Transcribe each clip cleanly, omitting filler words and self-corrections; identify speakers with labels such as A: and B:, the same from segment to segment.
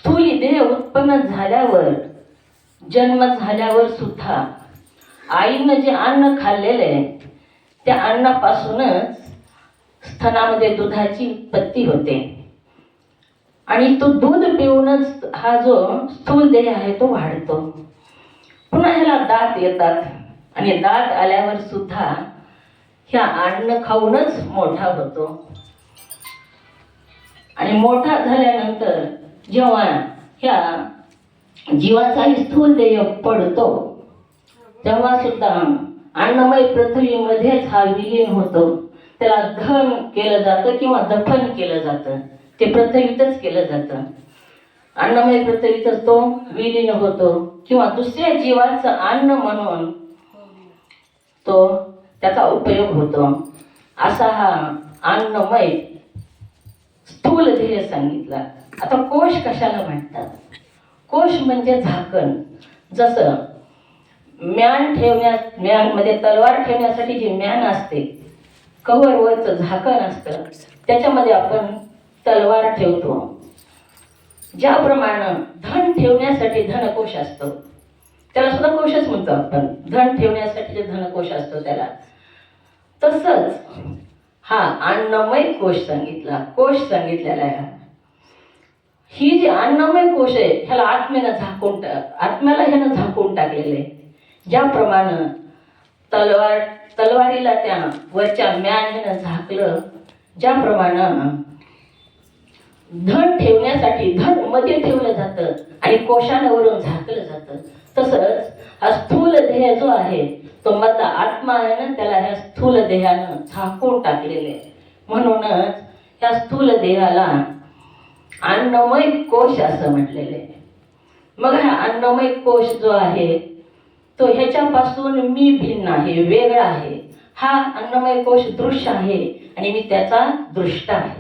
A: स्थूल देह उत्पन्न झाल्यावर, जन्म झाल्यावर सुद्धा आईनं जे अन्न खाल्लेलं आहे त्या अन्नापासूनच स्तनामध्ये दुधाची उत्पत्ती होते आणि तो दूध पिऊनच हा जो स्थूल देह आहे तो वाढतो. पुन्हा ह्याला दात येतात आणि दात आल्यावर सुद्धा ह्या अन्न खाऊनच मोठा होतो आणि मोठा झाल्यानंतर जेव्हा ह्या जीवाचाही स्थूल देह पडतो तेव्हा सुद्धा अन्नमय पृथ्वीमध्येच हा विलीन होतो. त्याला दहन केलं जातं किंवा दफन केलं जातं, ते पृथ्वीतच केलं जातं. अन्नमय पृथ्वीतच तो विलीन होतो किंवा दुसऱ्या जीवाचं अन्न म्हणून तो त्याचा उपयोग होतो. असा हा अन्नमय स्थूल देह सांगितला. आता कोश कशाला म्हणतात? कोश म्हणजे झाकण. जसं म्यानमध्ये तलवार ठेवण्यासाठी जे म्यान असते, कव्हरवरचं झाकण असतं, त्याच्यामध्ये आपण तलवार ठेवतो. ज्याप्रमाणे धन ठेवण्यासाठी धनकोश असतो, त्याला सुद्धा कोशच म्हणतो आपण. धन ठेवण्यासाठी जे धनकोश असतो त्याला, तसंच हा अन्नमय कोश सांगितला, कोश सांगितलेला आहे. ही जी अन्नमय कोश आहे ह्याला आत्म्याला ह्यानं झाकून टाकलेलं आहे. ज्याप्रमाणे तलवारीला त्या वरच्या म्यान झाकलं, ज्याप्रमाणे धन ठेवण्यासाठी धन मध्ये ठेवलं जातं आणि कोशांवरून झाकलं जातं, तसंच हा स्थूल देह जो आहे तो मधला आत्मा आहे ना, त्याला ह्या स्थूल देहानं झाकून टाकलेले आहे. म्हणूनच ह्या स्थूल देहाला अन्नमय कोश असं म्हटलेलं आहे. मग हा अन्नमय कोश जो आहे तो ह्याच्यापासून मी भिन्न आहे, वेगळा आहे. हा अन्नमय कोश दृश्य आहे आणि मी त्याचा दृष्टा आहे.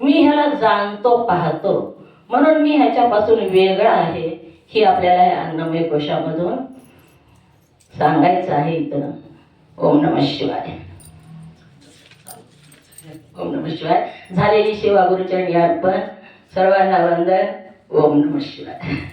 A: मी ह्याला जाणतो, पाहतो, म्हणून मी ह्याच्यापासून वेगळा आहे. ही आपल्याला या अन्नमय कोशामधून सांगायचं आहे इथं. ओम नमः शिवाय. ओम नमः शिवाय. झालेली सेवा गुरुचरणी अर्पण. सर्वांना वंदन. ओम नमः शिवाय.